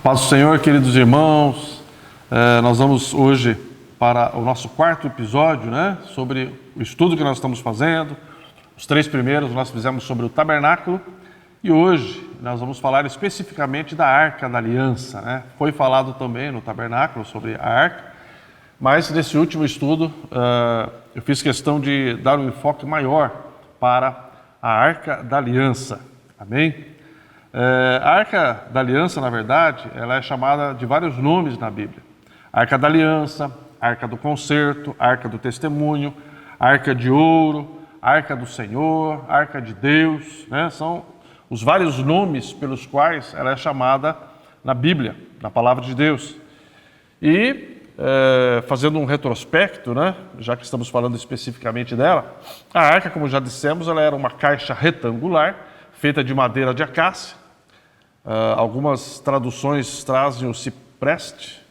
Paz do Senhor, queridos irmãos. Nós vamos hoje para o nosso quarto episódio, sobre o estudo que nós estamos fazendo. Os três primeiros nós fizemos sobre o tabernáculo e hoje nós vamos falar especificamente da Arca da Aliança, Foi falado também no tabernáculo sobre a Arca, mas nesse último estudo eu fiz questão de dar um enfoque maior para a Arca da Aliança. Amém? A Arca da Aliança, na verdade, ela é chamada de vários nomes na Bíblia. Arca da Aliança, Arca do Concerto, Arca do Testemunho, Arca de Ouro, Arca do Senhor, Arca de Deus, São os vários nomes pelos quais ela é chamada na Bíblia, na Palavra de Deus. E, fazendo um retrospecto, já que estamos falando especificamente dela, a Arca, como já dissemos, ela era uma caixa retangular, feita de madeira de acácia. Algumas traduções trazem o cipreste,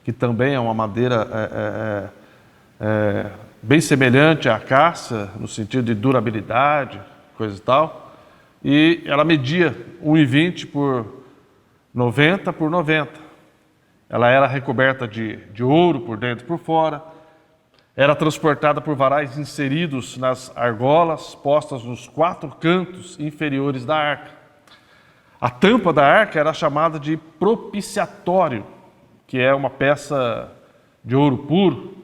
que também é uma madeira bem semelhante à acácia, no sentido de durabilidade, coisa e tal. E ela media 1,20 por 90 por 90. Ela era recoberta de ouro por dentro e por fora. Era transportada por varais inseridos nas argolas, postas nos 4 cantos inferiores da arca. A tampa da arca era chamada de propiciatório, que é uma peça de ouro puro,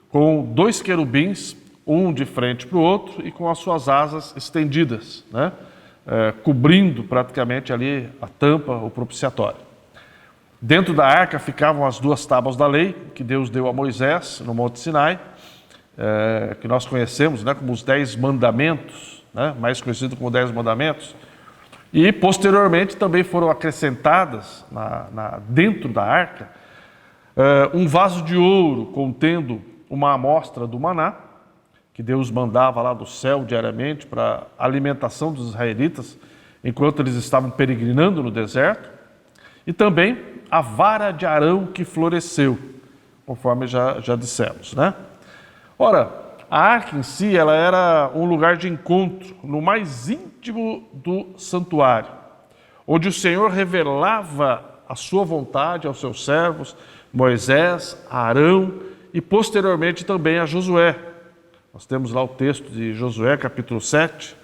com 2 querubins, um de frente para o outro e com as suas asas estendidas, cobrindo praticamente ali a tampa, o propiciatório. Dentro da arca ficavam as 2 tábuas da lei, que Deus deu a Moisés no Monte Sinai, que nós conhecemos como os 10 mandamentos, mais conhecido como 10 mandamentos. E posteriormente também foram acrescentadas dentro da arca um vaso de ouro contendo uma amostra do maná, que Deus mandava lá do céu diariamente para a alimentação dos israelitas enquanto eles estavam peregrinando no deserto, e também a vara de Arão que floresceu, conforme já dissemos, Ora, a arca em si, ela era um lugar de encontro no mais íntimo do santuário, onde o Senhor revelava a sua vontade aos seus servos, Moisés, Arão e posteriormente também a Josué. Nós temos lá o texto de Josué, capítulo 7,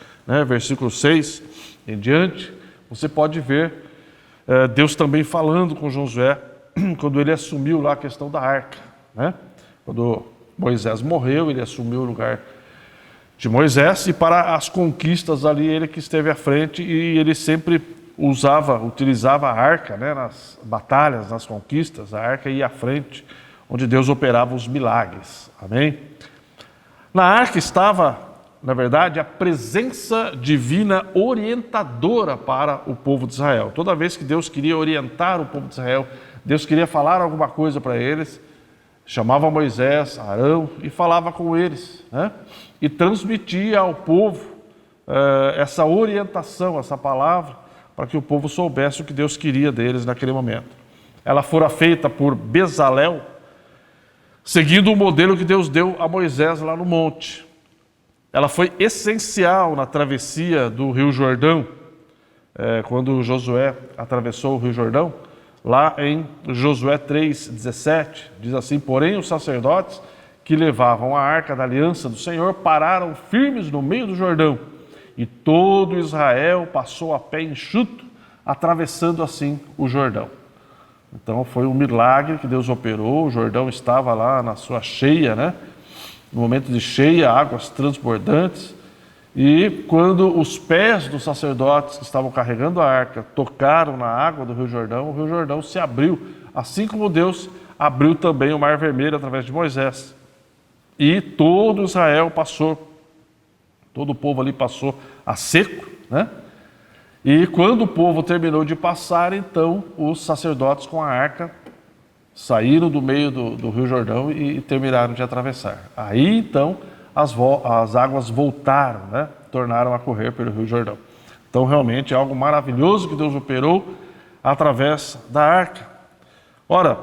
versículo 6 em diante. Você pode ver Deus também falando com Josué quando ele assumiu lá a questão da arca, Quando Moisés morreu, ele assumiu o lugar de Moisés, e para as conquistas ali, ele que esteve à frente, e ele sempre utilizava a arca, nas batalhas, nas conquistas. A arca ia à frente, onde Deus operava os milagres. Amém? Na arca estava, na verdade, a presença divina orientadora para o povo de Israel. Toda vez que Deus queria orientar o povo de Israel, Deus queria falar alguma coisa para eles, chamava Moisés, Arão e falava com eles, e transmitia ao povo essa orientação, essa palavra, para que o povo soubesse o que Deus queria deles naquele momento. Ela fora feita por Bezalel, seguindo o modelo que Deus deu a Moisés lá no monte. Ela foi essencial na travessia do Rio Jordão, quando Josué atravessou o Rio Jordão. Lá em Josué 3,17, diz assim: porém os sacerdotes que levavam a arca da aliança do Senhor pararam firmes no meio do Jordão, e todo Israel passou a pé enxuto, atravessando assim o Jordão. Então foi um milagre que Deus operou. O Jordão estava lá na sua cheia, no momento de cheia, águas transbordantes. E quando os pés dos sacerdotes que estavam carregando a arca tocaram na água do Rio Jordão, o Rio Jordão se abriu, assim como Deus abriu também o Mar Vermelho através de Moisés. E todo Israel passou, todo o povo ali passou a seco, E quando o povo terminou de passar, então os sacerdotes com a arca saíram do meio do Rio Jordão e terminaram de atravessar. Aí então as águas voltaram, tornaram a correr pelo Rio Jordão. Então realmente é algo maravilhoso que Deus operou através da arca. Ora,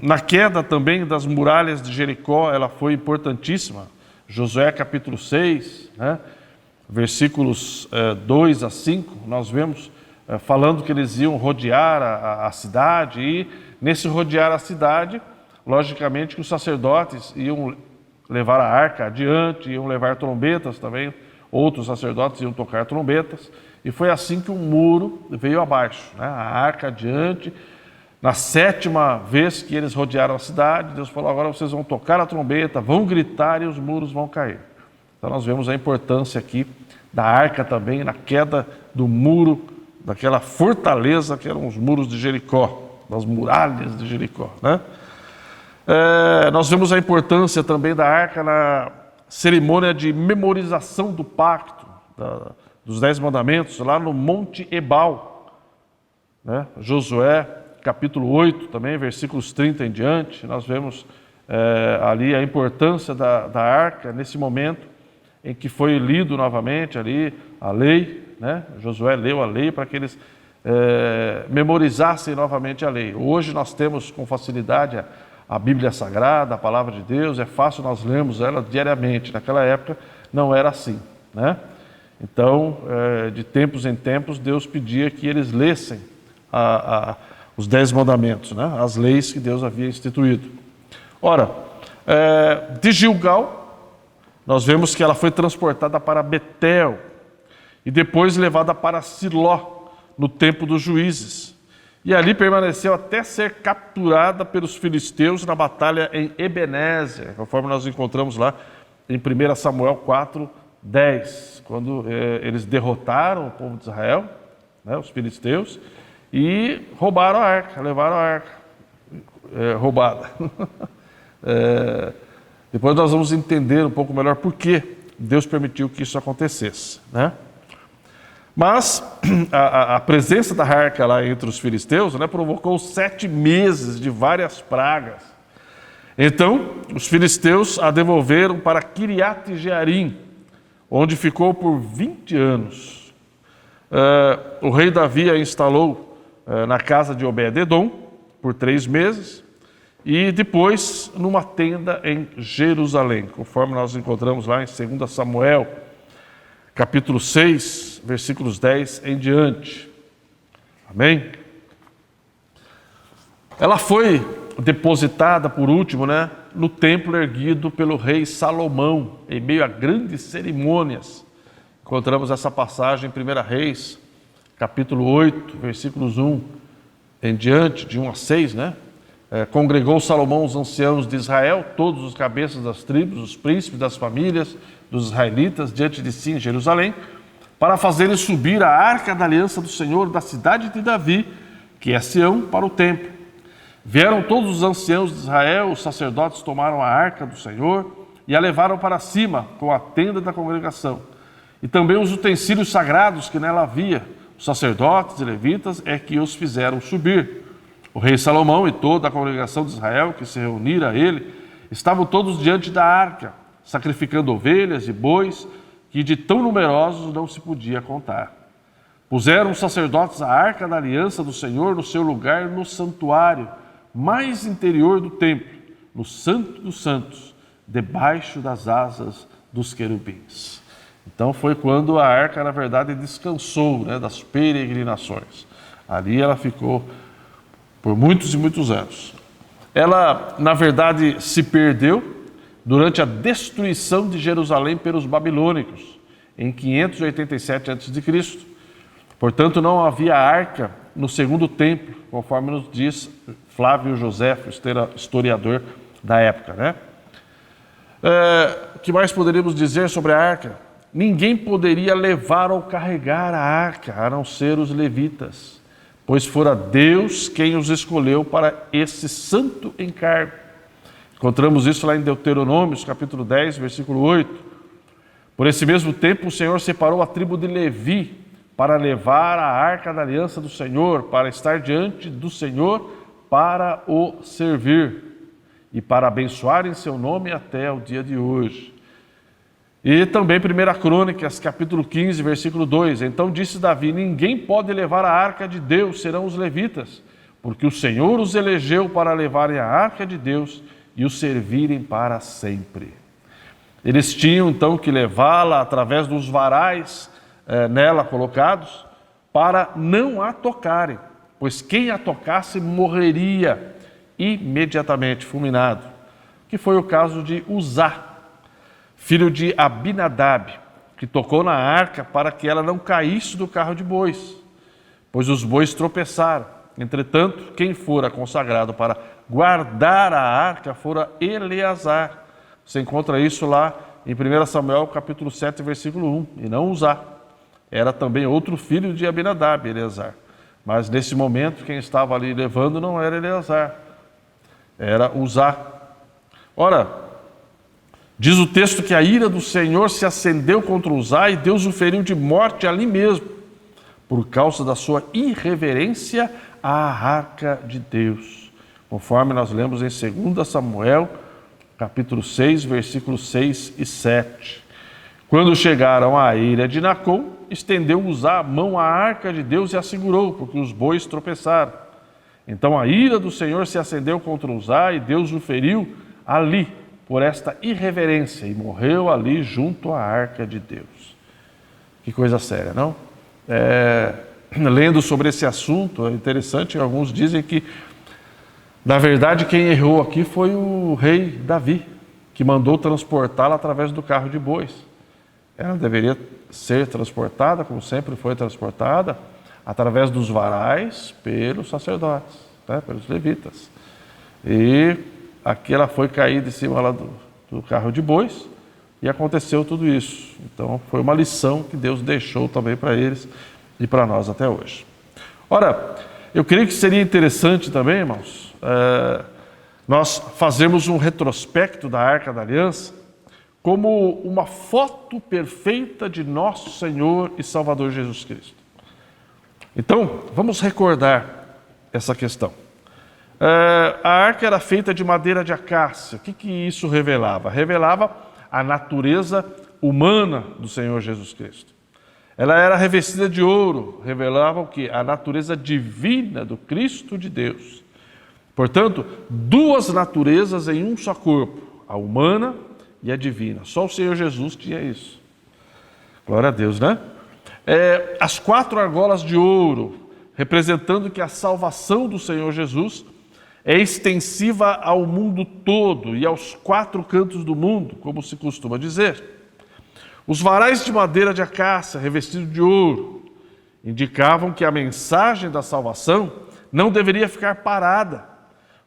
na queda também das muralhas de Jericó, ela foi importantíssima. Josué capítulo 6, versículos 2 a 5, nós vemos falando que eles iam rodear a cidade, e nesse rodear a cidade, logicamente que os sacerdotes iam levar a arca adiante, iam levar trombetas também, outros sacerdotes iam tocar trombetas, e foi assim que o muro veio abaixo, né? A arca adiante. Na 7ª vez que eles rodearam a cidade, Deus falou: agora vocês vão tocar a trombeta, vão gritar e os muros vão cair. Então nós vemos a importância aqui da arca também, na queda do muro, daquela fortaleza que eram os muros de Jericó, das muralhas de Jericó, né? Nós vemos a importância também da arca na cerimônia de memorização do pacto, dos 10 mandamentos, lá no Monte Ebal, né? Josué, capítulo 8, também, versículos 30 em diante, nós vemos ali a importância da arca, nesse momento em que foi lido novamente ali a lei, né? Josué leu a lei para que eles memorizassem novamente a lei. Hoje nós temos com facilidade a Bíblia Sagrada, a Palavra de Deus, é fácil nós lermos ela diariamente. Naquela época não era assim, né? Então, de tempos em tempos, Deus pedia que eles lessem os 10 mandamentos, né? As leis que Deus havia instituído. Ora, de Gilgal, nós vemos que ela foi transportada para Betel e depois levada para Siló, no tempo dos juízes. E ali permaneceu até ser capturada pelos filisteus na batalha em Ebenezer, conforme nós encontramos lá em 1 Samuel 4:10, quando eles derrotaram o povo de Israel, né, os filisteus, e roubaram a arca, levaram a arca roubada. Depois nós vamos entender um pouco melhor por que Deus permitiu que isso acontecesse, né? Mas a presença da arca lá entre os filisteus, né, provocou 7 meses de várias pragas. Então, os filisteus a devolveram para Kiriat Jearim, onde ficou por 20 anos. O rei Davi a instalou na casa de Obed-edom por 3 meses e depois numa tenda em Jerusalém, conforme nós encontramos lá em 2 Samuel, capítulo 6, versículos 10 em diante. Amém? Ela foi depositada, por último, né, no templo erguido pelo rei Salomão, em meio a grandes cerimônias. Encontramos essa passagem em 1 Reis, capítulo 8, versículos 1 em diante, de 1 a 6, né? Congregou Salomão os anciãos de Israel, todos os cabeças das tribos, os príncipes das famílias dos israelitas, diante de si em Jerusalém, para fazerem subir a arca da aliança do Senhor da cidade de Davi, que é Sião, para o templo. Vieram todos os anciãos de Israel, os sacerdotes tomaram a arca do Senhor e a levaram para cima com a tenda da congregação. E também os utensílios sagrados que nela havia, os sacerdotes e levitas é que os fizeram subir. O rei Salomão e toda a congregação de Israel que se reunira a ele, estavam todos diante da arca, sacrificando ovelhas e bois, que de tão numerosos não se podia contar. Puseram os sacerdotes a arca da aliança do Senhor no seu lugar no santuário, mais interior do templo, no Santo dos Santos, debaixo das asas dos querubins. Então foi quando a arca, na verdade, descansou, né, das peregrinações. Ali ela ficou por muitos e muitos anos. Ela, na verdade, se perdeu durante a destruição de Jerusalém pelos babilônicos, em 587 a.C. Portanto, não havia arca no segundo templo, conforme nos diz Flávio Joséfo, historiador da época, né? O que mais poderíamos dizer sobre a arca? Ninguém poderia levar ou carregar a arca, a não ser os levitas, pois fora Deus quem os escolheu para esse santo encargo. Encontramos isso lá em Deuteronômio, capítulo 10, versículo 8. Por esse mesmo tempo, o Senhor separou a tribo de Levi para levar a arca da aliança do Senhor, para estar diante do Senhor, para o servir e para abençoar em seu nome até o dia de hoje. E também 1 Crônicas, capítulo 15, versículo 2. Então disse Davi: ninguém pode levar a arca de Deus, serão os levitas, porque o Senhor os elegeu para levarem a arca de Deus e o servirem para sempre. Eles tinham então que levá-la através dos varais nela colocados para não a tocarem, pois quem a tocasse morreria imediatamente, fulminado, que foi o caso de Uzá, filho de Abinadab, que tocou na arca para que ela não caísse do carro de bois, pois os bois tropeçaram. Entretanto, quem fora consagrado para guardar a arca fora Eleazar. Você encontra isso lá em 1 Samuel capítulo 7, versículo 1, e não Uzá. Era também outro filho de Abinadab, Eleazar. Mas nesse momento, quem estava ali levando não era Eleazar, era Uzá. Ora, diz o texto que a ira do Senhor se acendeu contra Uzá e Deus o feriu de morte ali mesmo, por causa da sua irreverência à arca de Deus, conforme nós lemos em 2 Samuel, capítulo 6, versículos 6 e 7. Quando chegaram à eira de Nacon, estendeu Uzá a mão à arca de Deus e a segurou, porque os bois tropeçaram. Então a ira do Senhor se acendeu contra Uzá e Deus o feriu ali, por esta irreverência, e morreu ali junto à arca de Deus. Que coisa séria, não? Lendo sobre esse assunto, é interessante, alguns dizem que, na verdade, quem errou aqui foi o rei Davi, que mandou transportá-la através do carro de bois. Ela deveria ser transportada, como sempre foi transportada, através dos varais pelos sacerdotes, né, pelos levitas. E aqui ela foi caída em cima lá do carro de bois e aconteceu tudo isso. Então foi uma lição que Deus deixou também para eles e para nós até hoje. Ora, eu creio que seria interessante também, irmãos, nós fazermos um retrospecto da Arca da Aliança como uma foto perfeita de nosso Senhor e Salvador Jesus Cristo. Então, vamos recordar essa questão. A arca era feita de madeira de acácia. O que isso revelava? Revelava a natureza humana do Senhor Jesus Cristo. Ela era revestida de ouro, revelava o quê? A natureza divina do Cristo de Deus. Portanto, duas naturezas em um só corpo, a humana e a divina. Só o Senhor Jesus tinha isso. Glória a Deus, né? As 4 argolas de ouro, representando que a salvação do Senhor Jesus é extensiva ao mundo todo e aos 4 cantos do mundo, como se costuma dizer. Os varais de madeira de acácia, revestidos de ouro, indicavam que a mensagem da salvação não deveria ficar parada,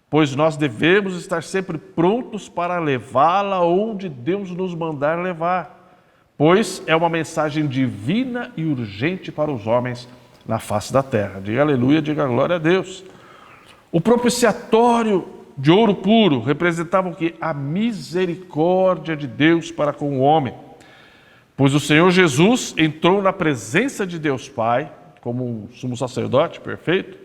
pois nós devemos estar sempre prontos para levá-la onde Deus nos mandar levar, pois é uma mensagem divina e urgente para os homens na face da terra. Diga aleluia, diga glória a Deus. O propiciatório de ouro puro representava o quê? A misericórdia de Deus para com o homem, pois o Senhor Jesus entrou na presença de Deus Pai, como um sumo sacerdote perfeito,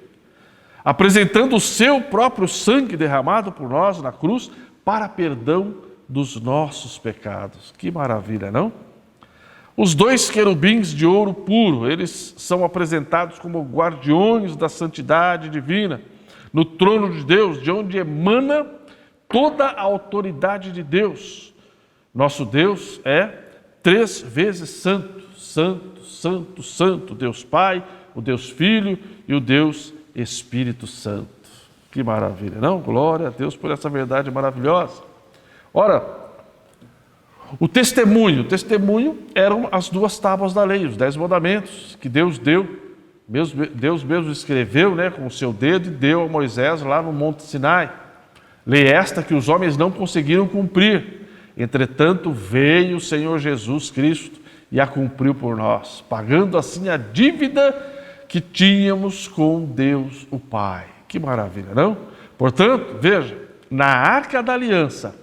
apresentando o seu próprio sangue derramado por nós na cruz para perdão dos nossos pecados. Que maravilha, não? Os 2 querubins de ouro puro, eles são apresentados como guardiões da santidade divina, no trono de Deus, de onde emana toda a autoridade de Deus. Nosso Deus é 3 vezes santo, santo, santo, santo, Deus Pai, o Deus Filho e o Deus Espírito Santo. Que maravilha, não? Glória a Deus por essa verdade maravilhosa. Ora, o testemunho eram as 2 tábuas da lei, os 10 mandamentos que Deus deu. Deus mesmo escreveu, né, com o seu dedo e deu a Moisés lá no Monte Sinai. Lei esta que os homens não conseguiram cumprir. Entretanto, veio o Senhor Jesus Cristo e a cumpriu por nós, pagando assim a dívida que tínhamos com Deus o Pai. Que maravilha, não? Portanto, veja, na Arca da Aliança,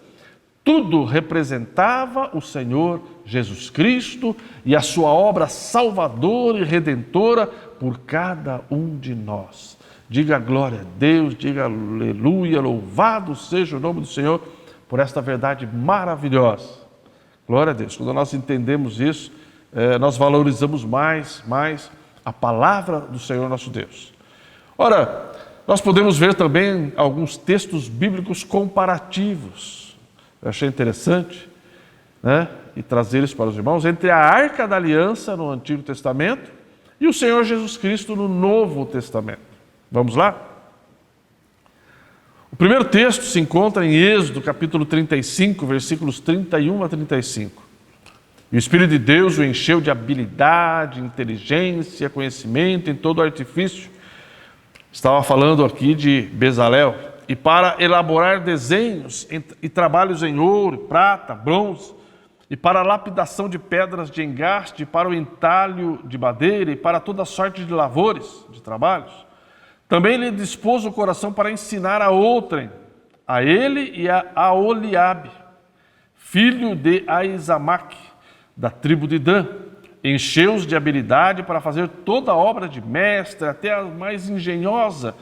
tudo representava o Senhor Jesus Cristo e a sua obra salvadora e redentora por cada um de nós. Diga glória a Deus, diga aleluia, louvado seja o nome do Senhor por esta verdade maravilhosa. Glória a Deus. Quando nós entendemos isso, nós valorizamos mais a palavra do Senhor nosso Deus. Ora, nós podemos ver também alguns textos bíblicos comparativos. Eu achei interessante, né, e trazer isso para os irmãos, entre a Arca da Aliança no Antigo Testamento e o Senhor Jesus Cristo no Novo Testamento. Vamos lá? O primeiro texto se encontra em Êxodo, capítulo 35, versículos 31 a 35. E o Espírito de Deus o encheu de habilidade, inteligência, conhecimento em todo artifício. Estava falando aqui de Bezalel. E para elaborar desenhos e trabalhos em ouro, prata, bronze, e para a lapidação de pedras de engaste, para o entalho de madeira e para toda sorte de lavores, de trabalhos. Também lhe dispôs o coração para ensinar a outrem, a ele e a Aholiabe, filho de Aizamaque, da tribo de Dan. Encheu-os de habilidade para fazer toda a obra de mestre, até a mais engenhosa,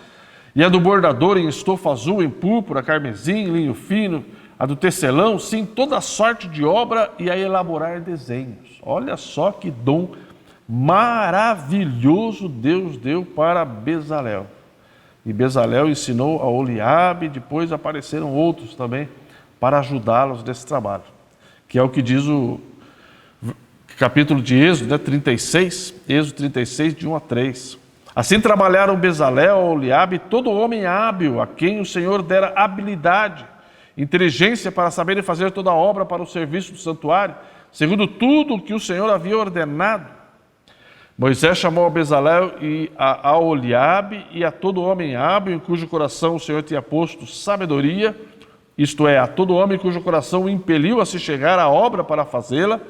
e a do bordador em estofa azul, em púrpura, carmesim, linho fino, a do tecelão, sim, toda a sorte de obra e a elaborar desenhos. Olha só que dom maravilhoso Deus deu para Bezalel. E Bezalel ensinou a Aholiabe, depois apareceram outros também para ajudá-los nesse trabalho, que é o que diz o capítulo de Êxodo, 36, Êxodo 36, de 1 a 3. Assim trabalharam Bezalel, Aholiabe, todo homem hábil, a quem o Senhor dera habilidade, inteligência para saberem fazer toda a obra para o serviço do santuário, segundo tudo o que o Senhor havia ordenado. Moisés chamou a Bezalel e a Aholiabe e a todo homem hábil, em cujo coração o Senhor tinha posto sabedoria, isto é, a todo homem cujo coração o impeliu a se chegar à obra para fazê-la.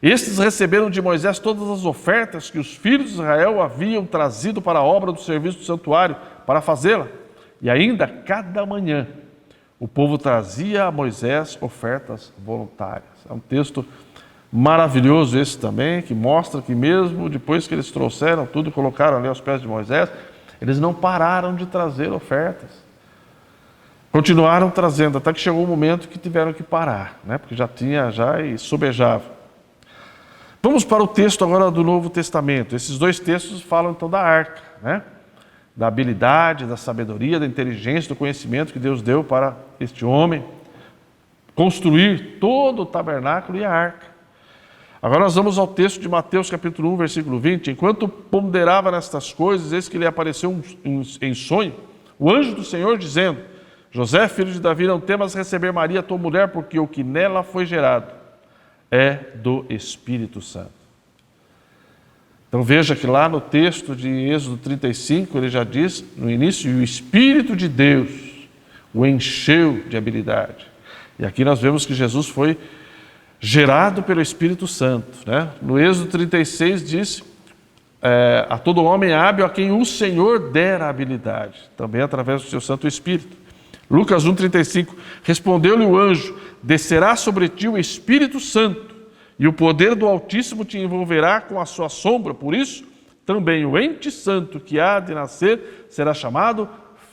Estes receberam de Moisés todas as ofertas que os filhos de Israel haviam trazido para a obra do serviço do santuário, para fazê-la. E ainda, cada manhã, o povo trazia a Moisés ofertas voluntárias. É um texto maravilhoso esse também, que mostra que mesmo depois que eles trouxeram tudo e colocaram ali aos pés de Moisés, eles não pararam de trazer ofertas. Continuaram trazendo, até que chegou o momento que tiveram que parar, né? Porque já e sobejava. Vamos para o texto agora do Novo Testamento. Esses dois textos falam então da arca, né? Da habilidade, da sabedoria, da inteligência, do conhecimento que Deus deu para este homem construir todo o tabernáculo e a arca. Agora nós vamos ao texto de Mateus capítulo 1, versículo 20. Enquanto ponderava nestas coisas, eis que lhe apareceu em sonho o anjo do Senhor dizendo: José, filho de Davi, não temas receber Maria, tua mulher, porque o que nela foi gerado é do Espírito Santo. Então veja que lá no texto de Êxodo 35, ele já diz no início, e o Espírito de Deus o encheu de habilidade. E aqui nós vemos que Jesus foi gerado pelo Espírito Santo, né? No Êxodo 36 diz, a todo homem hábil a quem o Senhor dera habilidade, também através do seu Santo Espírito. Lucas 1,35, respondeu-lhe o anjo: descerá sobre ti o Espírito Santo, e o poder do Altíssimo te envolverá com a sua sombra, por isso também o ente santo que há de nascer será chamado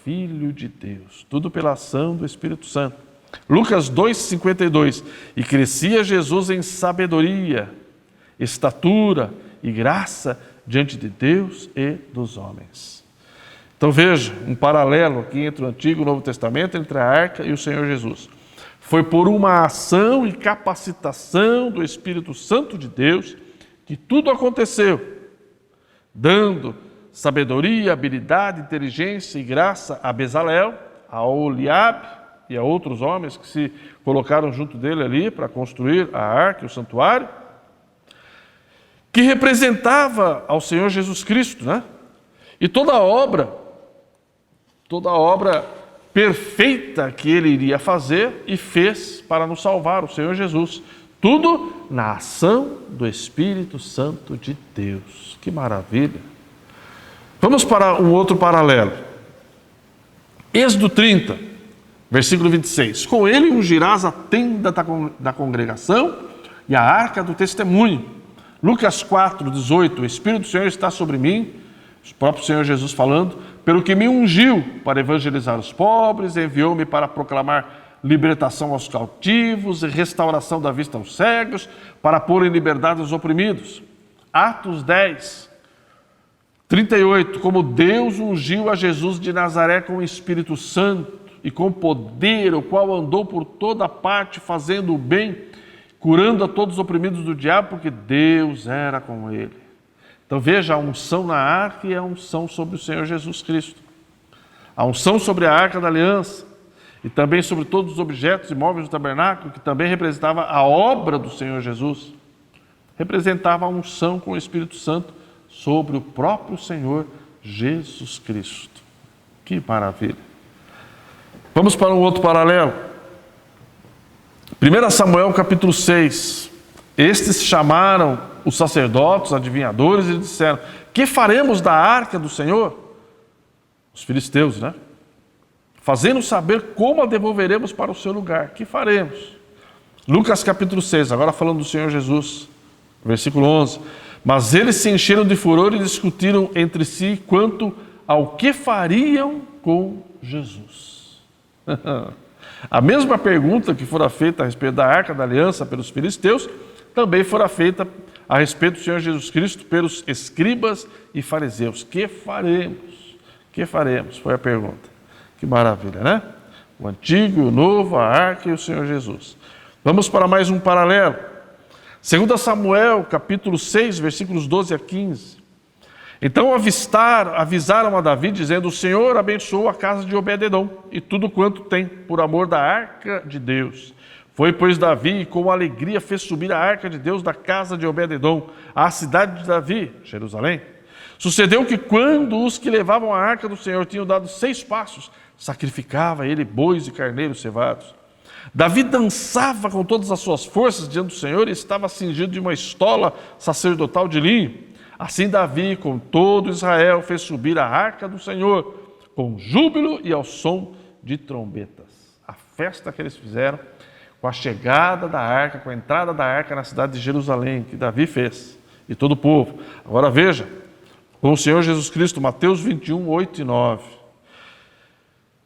Filho de Deus, tudo pela ação do Espírito Santo. Lucas 2,52, e crescia Jesus em sabedoria, estatura e graça diante de Deus e dos homens. Então veja, um paralelo aqui entre o Antigo e o Novo Testamento, entre a arca e o Senhor Jesus. Foi por uma ação e capacitação do Espírito Santo de Deus que tudo aconteceu, dando sabedoria, habilidade, inteligência e graça a Bezalel, a Aholiabe e a outros homens que se colocaram junto dele ali para construir a arca e o santuário, que representava ao Senhor Jesus Cristo, né? E toda a obra perfeita que ele iria fazer e fez para nos salvar, o Senhor Jesus. Tudo na ação do Espírito Santo de Deus. Que maravilha! Vamos para um outro paralelo. Êxodo 30, versículo 26. Com ele ungirás a tenda da congregação e a arca do testemunho. Lucas 4, 18. O Espírito do Senhor está sobre mim, o próprio Senhor Jesus falando, pelo que me ungiu para evangelizar os pobres, enviou-me para proclamar libertação aos cautivos e restauração da vista aos cegos, para pôr em liberdade os oprimidos. Atos 10, 38. Como Deus ungiu a Jesus de Nazaré com o Espírito Santo e com poder, o qual andou por toda parte fazendo o bem, curando a todos os oprimidos do diabo, porque Deus era com ele. Então veja, a unção na arca e a unção sobre o Senhor Jesus Cristo. A unção sobre a arca da aliança e também sobre todos os objetos e móveis do tabernáculo, que também representava a obra do Senhor Jesus, representava a unção com o Espírito Santo sobre o próprio Senhor Jesus Cristo. Que maravilha! Vamos para um outro paralelo. 1 Samuel capítulo 6. Estes chamaram os sacerdotes, adivinhadores, e disseram: que faremos da arca do Senhor? Os filisteus, né? Fazendo saber como a devolveremos para o seu lugar. Que faremos? Lucas capítulo 6, agora falando do Senhor Jesus, versículo 11. Mas eles se encheram de furor e discutiram entre si quanto ao que fariam com Jesus. A mesma pergunta que fora feita a respeito da arca da aliança pelos filisteus, também fora feita a respeito do Senhor Jesus Cristo pelos escribas e fariseus. Que faremos? Que faremos? Foi a pergunta. Que maravilha, né? O antigo, o novo, a arca e o Senhor Jesus. Vamos para mais um paralelo. 2 Samuel, capítulo 6, versículos 12 a 15. Então avisaram a Davi, dizendo: o Senhor abençoou a casa de Obed-edom e tudo quanto tem, por amor da arca de Deus. Foi, pois, Davi, e com alegria fez subir a arca de Deus da casa de Obed-edom à cidade de Davi, Jerusalém. Sucedeu que quando os que levavam a arca do Senhor tinham dado 6 passos, sacrificava ele bois e carneiros cevados. Davi dançava com todas as suas forças diante do Senhor e estava cingido de uma estola sacerdotal de linho. Assim Davi, com todo Israel, fez subir a arca do Senhor, com júbilo e ao som de trombetas. A festa que eles fizeram com a chegada da arca, com a entrada da arca na cidade de Jerusalém, que Davi fez, e todo o povo. Agora veja, com o Senhor Jesus Cristo, Mateus 21, 8 e 9.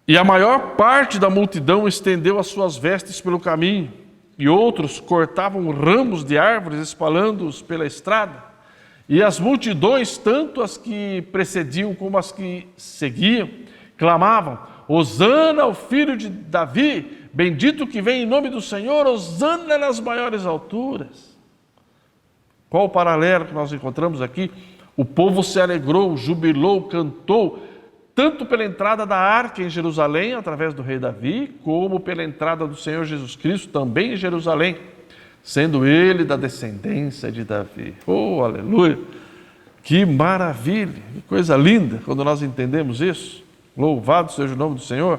E a maior parte da multidão estendeu as suas vestes pelo caminho, e outros cortavam ramos de árvores, espalhando-os pela estrada. E as multidões, tanto as que precediam como as que seguiam, clamavam: Hosana ao filho de Davi, bendito que vem em nome do Senhor, Hosana nas maiores alturas. Qual o paralelo que nós encontramos aqui? O povo se alegrou, jubilou, cantou, tanto pela entrada da arca em Jerusalém, através do rei Davi, como pela entrada do Senhor Jesus Cristo, também em Jerusalém, sendo ele da descendência de Davi. Oh, aleluia! Que maravilha, que coisa linda quando nós entendemos isso. Louvado seja o nome do Senhor.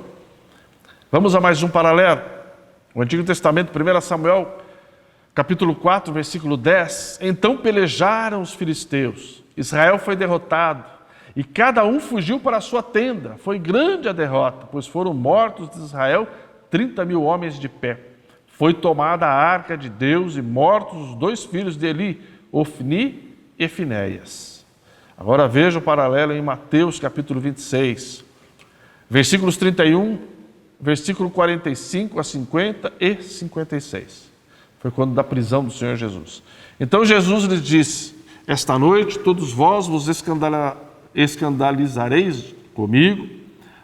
Vamos a mais um paralelo. O Antigo Testamento, 1 Samuel, capítulo 4, versículo 10. Então pelejaram os filisteus. Israel foi derrotado e cada um fugiu para a sua tenda. Foi grande a derrota, pois foram mortos de Israel 30.000 homens de pé. Foi tomada a arca de Deus e mortos os 2 filhos de Eli, Ofni e Finéias. Agora veja o paralelo em Mateus capítulo 26, versículos 31, versículo 45 a 50 e 56. Foi quando da prisão do Senhor Jesus. Então Jesus lhes disse: esta noite todos vós vos escandalizareis comigo,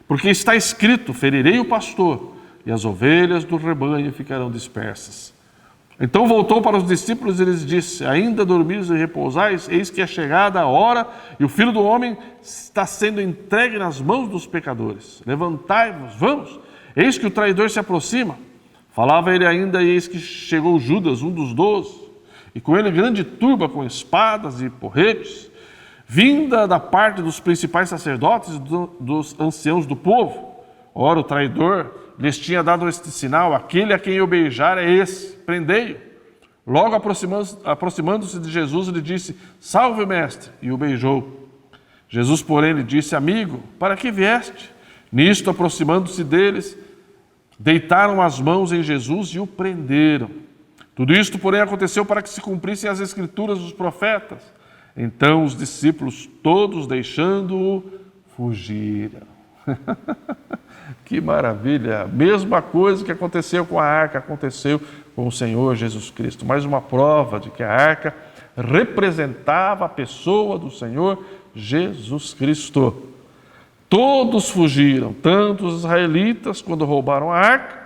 porque está escrito: ferirei o pastor, e as ovelhas do rebanho ficarão dispersas. Então voltou para os discípulos e lhes disse: ainda dormis e repousais? Eis que é chegada a hora, e o Filho do Homem está sendo entregue nas mãos dos pecadores. Levantai-vos, vamos, eis que o traidor se aproxima. Falava ele ainda, e eis que chegou Judas, um dos 12, e com ele grande turba com espadas e porretes, vinda da parte dos principais sacerdotes e dos anciãos do povo. Ora, o traidor lhes tinha dado este sinal: aquele a quem eu beijar é esse, prendei-o. Logo aproximando-se de Jesus, lhe disse: salve, mestre, e o beijou. Jesus, porém, lhe disse: amigo, para que vieste? Nisto, aproximando-se deles, deitaram as mãos em Jesus e o prenderam. Tudo isto, porém, aconteceu para que se cumprissem as escrituras dos profetas. Então os discípulos, todos deixando-o, fugiram. Que maravilha! A mesma coisa que aconteceu com a arca, aconteceu com o Senhor Jesus Cristo. Mais uma prova de que a arca representava a pessoa do Senhor Jesus Cristo. Todos fugiram, tanto os israelitas quando roubaram a arca,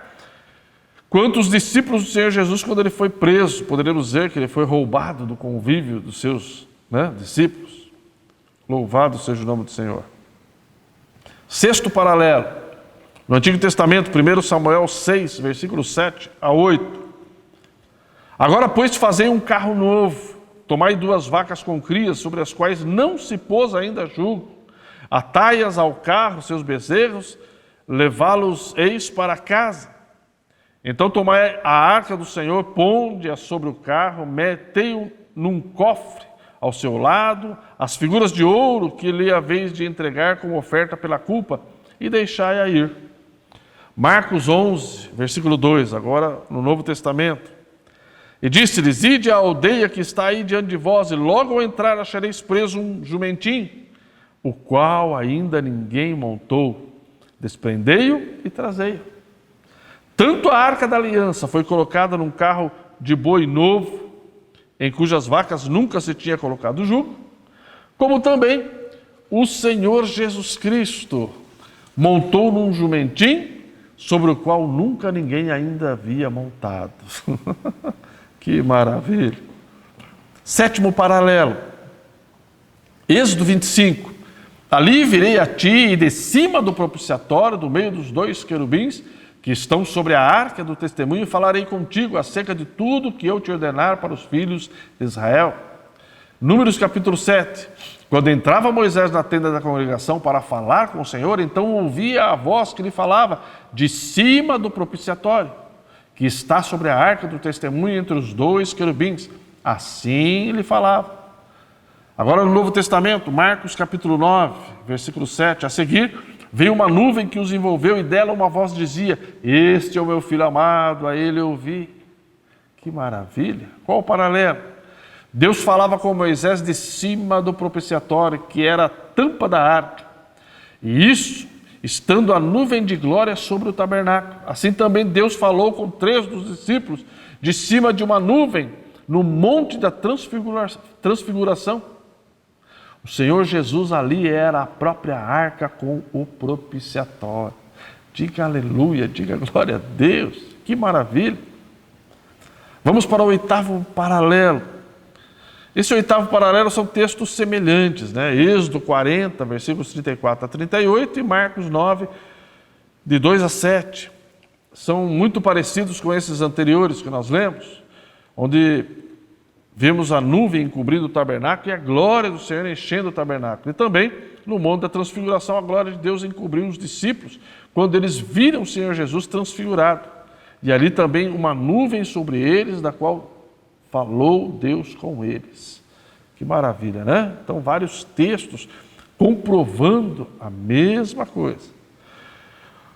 quanto os discípulos do Senhor Jesus quando ele foi preso. Poderíamos dizer que ele foi roubado do convívio dos seus discípulos. Louvado seja o nome do Senhor. Sexto paralelo. No Antigo Testamento, 1 Samuel 6, versículos 7 a 8. Agora, pois, fazei um carro novo. Tomai 2 vacas com crias, sobre as quais não se pôs ainda jugo. Atai-as ao carro, seus bezerros, levá-los-eis para casa. Então tomai a arca do Senhor, ponde-a sobre o carro, metei-o num cofre ao seu lado, as figuras de ouro que lhe haveis de entregar como oferta pela culpa, e deixai-a ir. Marcos 11, versículo 2, agora no Novo Testamento. E disse-lhes: ide à aldeia que está aí diante de vós, e logo ao entrar achareis preso um jumentinho, o qual ainda ninguém montou. Desprendei-o e trazei-o. Tanto a arca da aliança foi colocada num carro de boi novo, em cujas vacas nunca se tinha colocado jugo, como também o Senhor Jesus Cristo montou num jumentinho, sobre o qual nunca ninguém ainda havia montado. Que maravilha! Sétimo paralelo. Êxodo 25. Ali virei a ti e de cima do propiciatório, do meio dos 2 querubins, que estão sobre a arca do testemunho, falarei contigo acerca de tudo que eu te ordenar para os filhos de Israel. Números capítulo 7. Quando entrava Moisés na tenda da congregação para falar com o Senhor, então ouvia a voz que lhe falava de cima do propiciatório, que está sobre a arca do testemunho entre os 2 querubins. Assim lhe falava. Agora no Novo Testamento, Marcos capítulo 9, versículo 7. A seguir, veio uma nuvem que os envolveu e dela uma voz dizia: este é o meu filho amado, a ele eu ouvi. Que maravilha! Qual o paralelo? Deus falava com Moisés de cima do propiciatório, que era a tampa da arca. E isso, estando a nuvem de glória sobre o tabernáculo. Assim também Deus falou com 3 dos discípulos de cima de uma nuvem no monte da transfiguração. O Senhor Jesus ali era a própria arca com o propiciatório. Diga aleluia, diga glória a Deus. Que maravilha! Vamos para o 8º paralelo. Esse 8º paralelo são textos semelhantes, né? Êxodo 40, versículos 34 a 38 e Marcos 9, de 2 a 7. São muito parecidos com esses anteriores que nós lemos, onde vemos a nuvem encobrindo o tabernáculo e a glória do Senhor enchendo o tabernáculo. E também, no Monte da Transfiguração, a glória de Deus encobriu os discípulos, quando eles viram o Senhor Jesus transfigurado. E ali também uma nuvem sobre eles, da qual falou Deus com eles. Que maravilha, né? Então, vários textos comprovando a mesma coisa.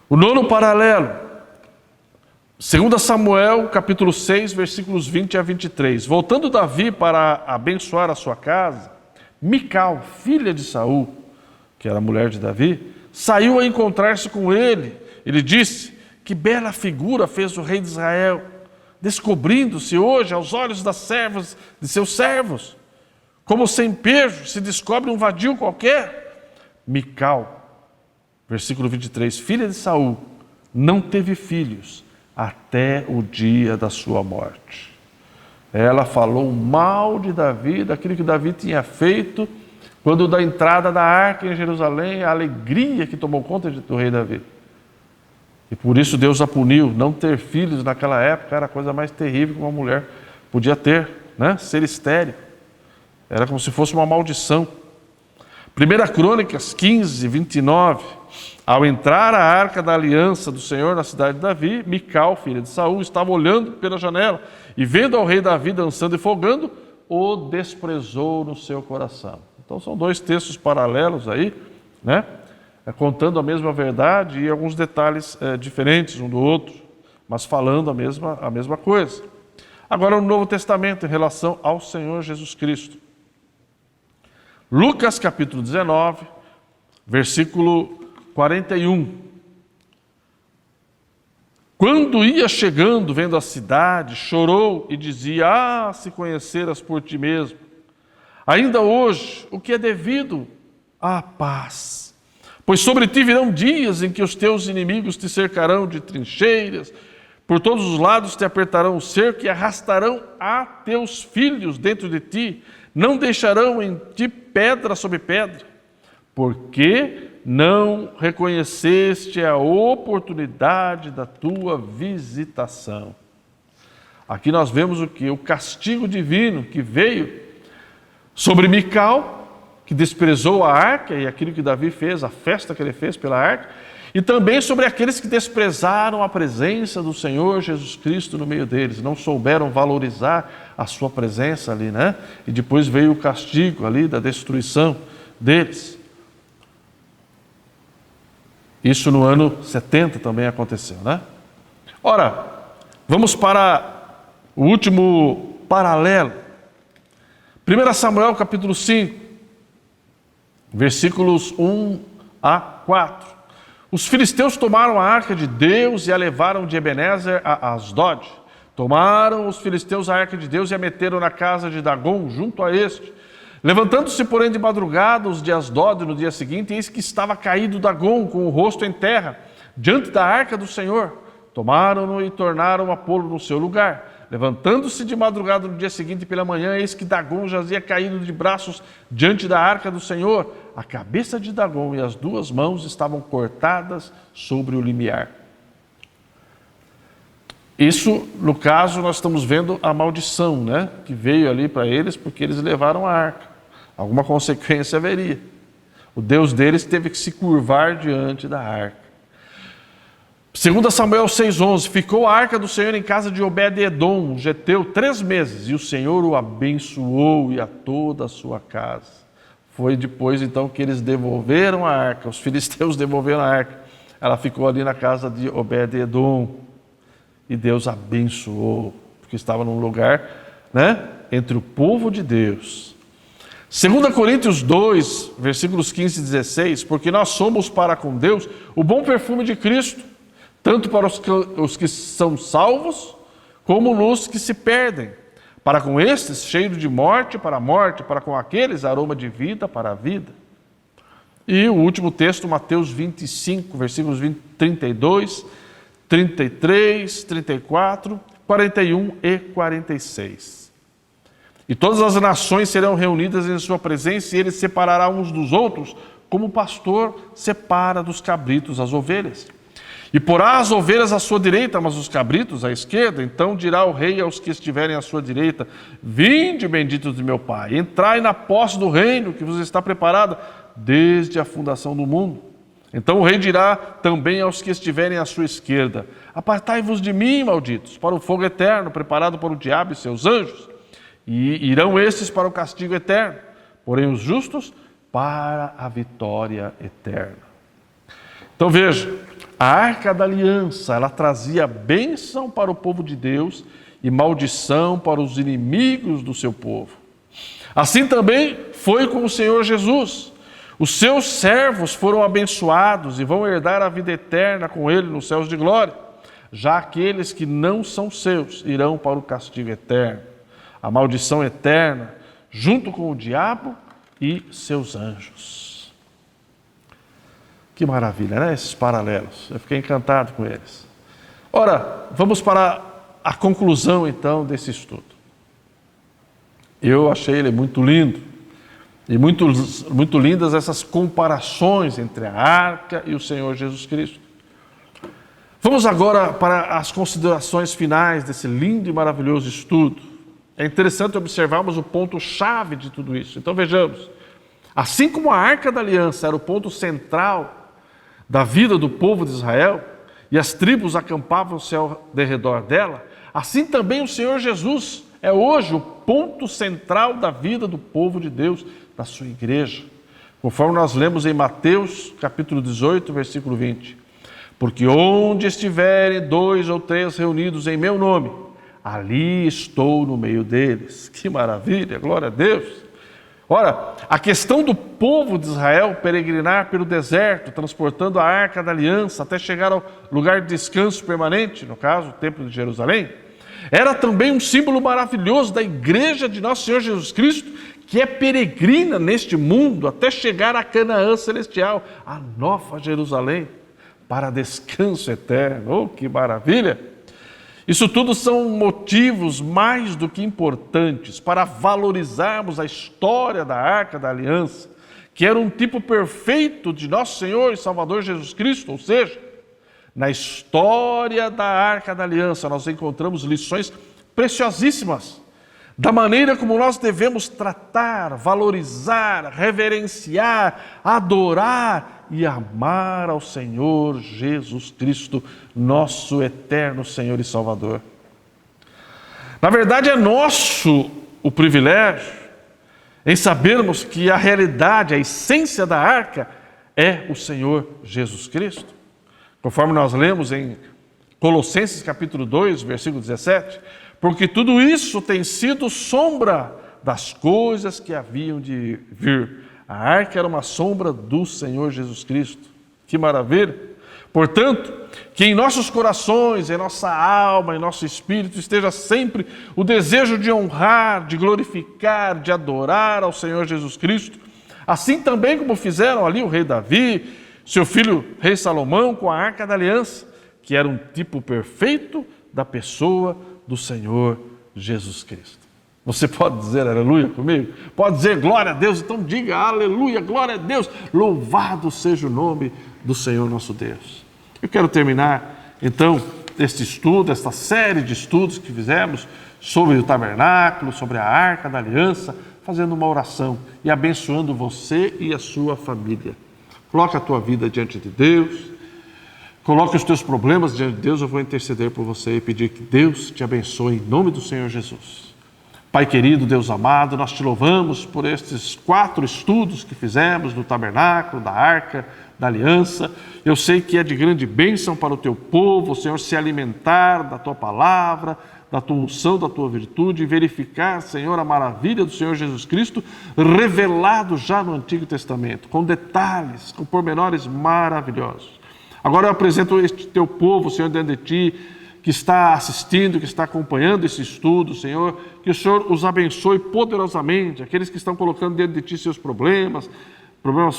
O 9º paralelo, 2 Samuel, capítulo 6, versículos 20 a 23. Voltando Davi para abençoar a sua casa, Mical, filha de Saul, que era a mulher de Davi, saiu a encontrar-se com ele. Ele disse: que bela figura fez o rei de Israel, descobrindo-se hoje aos olhos das servas de seus servos. Como sem pejo se descobre um vadio qualquer. Mical, versículo 23, filha de Saul, não teve filhos até o dia da sua morte. Ela falou mal de Davi, daquilo que Davi tinha feito, quando da entrada da arca em Jerusalém, a alegria que tomou conta do rei Davi. E por isso Deus a puniu. Não ter filhos naquela época era a coisa mais terrível que uma mulher podia ter, né? Ser estéril. Era como se fosse uma maldição. 1 Crônicas 15, 29. Ao entrar a arca da aliança do Senhor na cidade de Davi, Mical, filha de Saul, estava olhando pela janela e vendo ao rei Davi dançando e folgando, o desprezou no seu coração. Então são 2 textos paralelos aí, né? Contando a mesma verdade e alguns detalhes diferentes um do outro, mas falando a mesma coisa. Agora no Novo Testamento, em relação ao Senhor Jesus Cristo. Lucas capítulo 19, versículo 41. Quando ia chegando, vendo a cidade, chorou e dizia: ah, se conheceras por ti mesmo, ainda hoje, o que é devido à paz. Pois sobre ti virão dias em que os teus inimigos te cercarão de trincheiras, por todos os lados te apertarão o cerco e arrastarão a teus filhos dentro de ti, não deixarão em ti pedra sobre pedra, porque não reconheceste a oportunidade da tua visitação. Aqui nós vemos o que? O castigo divino que veio sobre Mical, que desprezou a arca e aquilo que Davi fez, a festa que ele fez pela arca, e também sobre aqueles que desprezaram a presença do Senhor Jesus Cristo no meio deles, não souberam valorizar a sua presença ali, né? E depois veio o castigo ali da destruição deles. Isso no ano 70 também aconteceu, né? Ora, vamos para o último paralelo. 1 Samuel capítulo 5, versículos 1 a 4. Os filisteus tomaram a arca de Deus e a levaram de Ebenezer a Asdod. Tomaram os filisteus a arca de Deus e a meteram na casa de Dagom, junto a este. Levantando-se, porém, de madrugada os de Asdod no dia seguinte, eis que estava caído Dagom, com o rosto em terra, diante da arca do Senhor. Tomaram-no e tornaram a pô-lo no seu lugar. Levantando-se de madrugada no dia seguinte pela manhã, eis que Dagom jazia caído de braços diante da arca do Senhor. A cabeça de Dagom e as duas mãos estavam cortadas sobre o limiar. Isso, no caso, nós estamos vendo a maldição, né? Que veio ali para eles porque eles levaram a arca. Alguma consequência haveria. O Deus deles teve que se curvar diante da arca. 2 Samuel 6,11, ficou a arca do Senhor em casa de Obed-edom, geteu, 3 meses, e o Senhor o abençoou e a toda a sua casa. Foi depois então que eles devolveram a arca, os filisteus devolveram a arca. Ela ficou ali na casa de Obed-edom, e Deus abençoou, porque estava num lugar, né, entre o povo de Deus. 2 Coríntios 2, versículos 15 e 16, porque nós somos para com Deus o bom perfume de Cristo, tanto para os que são salvos, como nos que se perdem. Para com estes, cheiro de morte para a morte, para com aqueles, aroma de vida para a vida. E o último texto, Mateus 25, versículos 32, 33, 34, 41 e 46. E todas as nações serão reunidas em sua presença, e ele separará uns dos outros, como o pastor separa dos cabritos as ovelhas. E porá as ovelhas à sua direita, mas os cabritos à esquerda. Então dirá o rei aos que estiverem à sua direita: vinde, benditos de meu Pai, entrai na posse do reino que vos está preparado desde a fundação do mundo. Então o rei dirá também aos que estiverem à sua esquerda: apartai-vos de mim, malditos, para o fogo eterno, preparado para o diabo e seus anjos. E irão estes para o castigo eterno, porém os justos para a vitória eterna. Então veja, a arca da aliança, ela trazia bênção para o povo de Deus e maldição para os inimigos do seu povo. Assim também foi com o Senhor Jesus. Os seus servos foram abençoados e vão herdar a vida eterna com ele nos céus de glória. Já aqueles que não são seus irão para o castigo eterno, a maldição eterna, junto com o diabo e seus anjos. Que maravilha, né? Esses paralelos. Eu fiquei encantado com eles. Ora, vamos para a conclusão, então, desse estudo. Eu achei ele muito lindo. E muito lindas essas comparações entre a arca e o Senhor Jesus Cristo. Vamos agora para as considerações finais desse lindo e maravilhoso estudo. É interessante observarmos o ponto-chave de tudo isso. Então vejamos. Assim como a arca da aliança era o ponto central da vida do povo de Israel, e as tribos acampavam-se ao redor dela, assim também o Senhor Jesus é hoje o ponto central da vida do povo de Deus, da sua igreja. Conforme nós lemos em Mateus, capítulo 18, versículo 20. Porque onde estiverem 2 ou 3 reunidos em meu nome, ali estou no meio deles. Que maravilha, glória a Deus! Ora, a questão do povo de Israel peregrinar pelo deserto, transportando a arca da aliança até chegar ao lugar de descanso permanente, no caso, o Templo de Jerusalém, era também um símbolo maravilhoso da igreja de nosso Senhor Jesus Cristo, que é peregrina neste mundo até chegar a Canaã celestial, a nova Jerusalém, para descanso eterno. Oh, que maravilha! Isso tudo são motivos mais do que importantes para valorizarmos a história da Arca da Aliança, que era um tipo perfeito de nosso Senhor e Salvador Jesus Cristo, ou seja, na história da Arca da Aliança nós encontramos lições preciosíssimas da maneira como nós devemos tratar, valorizar, reverenciar, adorar e amar ao Senhor Jesus Cristo, nosso eterno Senhor e Salvador. Na verdade, é nosso o privilégio em sabermos que a realidade, a essência da arca é o Senhor Jesus Cristo. Conforme nós lemos em Colossenses capítulo 2, versículo 17, porque tudo isso tem sido sombra das coisas que haviam de vir. A arca era uma sombra do Senhor Jesus Cristo. Que maravilha! Portanto, que em nossos corações, em nossa alma, em nosso espírito, esteja sempre o desejo de honrar, de glorificar, de adorar ao Senhor Jesus Cristo, assim também como fizeram ali o rei Davi, seu filho rei Salomão, com a Arca da Aliança, que era um tipo perfeito da pessoa do Senhor Jesus Cristo. Você pode dizer aleluia comigo? Pode dizer glória a Deus? Então diga aleluia, glória a Deus, louvado seja o nome do Senhor nosso Deus. Eu quero terminar então este estudo, esta série de estudos que fizemos sobre o tabernáculo, sobre a Arca da Aliança, fazendo uma oração e abençoando você e a sua família. Coloque a tua vida diante de Deus, coloque os teus problemas diante de Deus, eu vou interceder por você e pedir que Deus te abençoe em nome do Senhor Jesus. Pai querido, Deus amado, nós te louvamos por estes 4 estudos que fizemos do tabernáculo, da Arca, da Aliança. Eu sei que é de grande bênção para o teu povo, Senhor, se alimentar da tua palavra, da tua unção, da tua virtude e verificar, Senhor, a maravilha do Senhor Jesus Cristo revelado já no Antigo Testamento, com detalhes, com pormenores maravilhosos. Agora eu apresento este teu povo, Senhor, diante de ti, que está assistindo, que está acompanhando esse estudo, Senhor, que o Senhor os abençoe poderosamente, aqueles que estão colocando diante de ti seus problemas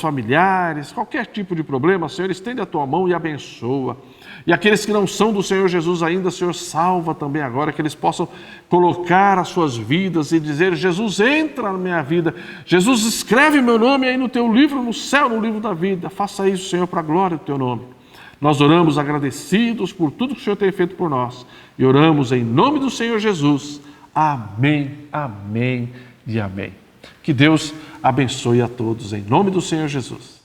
familiares, qualquer tipo de problema, Senhor, estende a tua mão e abençoa. E aqueles que não são do Senhor Jesus ainda, Senhor, salva também agora, que eles possam colocar as suas vidas e dizer, Jesus, entra na minha vida, Jesus, escreve meu nome aí no teu livro, no céu, no livro da vida. Faça isso, Senhor, para a glória do teu nome. Nós oramos agradecidos por tudo que o Senhor tem feito por nós e oramos em nome do Senhor Jesus. Amém, amém e amém. Que Deus abençoe a todos em nome do Senhor Jesus.